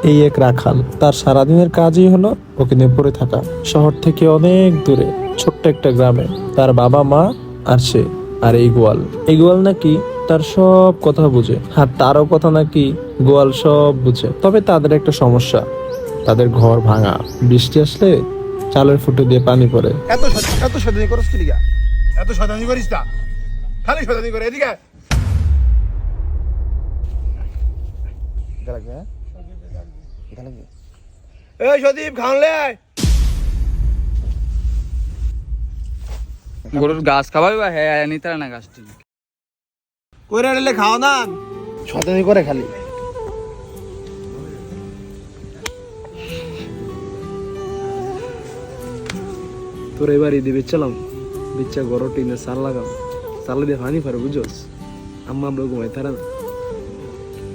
এই এক রাখাল, তার সারাদিনের কাজই হলো ওকে নিয়ে পড়ে থাকা। শহর থেকে অনেক দূরে ছোট্ট একটা গ্রামে তার বাবা মা আর সে। আর এই গোয়াল নাকি তার সব কথা বুঝে, আর তারও কথা নাকি গোয়াল সব বুঝে। তবে তাদের একটা সমস্যা, তাদের ঘর ভাঙা, বৃষ্টি আসলে চালের ফুটো দিয়ে পানি পড়ে। এত শয়তানি করিস কি লিগা? এত শয়তানি করিস না, খালি শয়তানি করে। এদিকে এই সদীপ খাওয়ালে গরুর গাছ খাওয়াই বা হ্যাঁ নিতে না গাছটি কইরা নিলে খাও না, শয়তানি করে খালি। তোর এবার ঈদে বেচালাম, বেচা গরো টিনে সার লাগাম, সারলে দিয়ে পানি পারে বুঝোস। আম্মা আমরা ঘুমাই তারা না।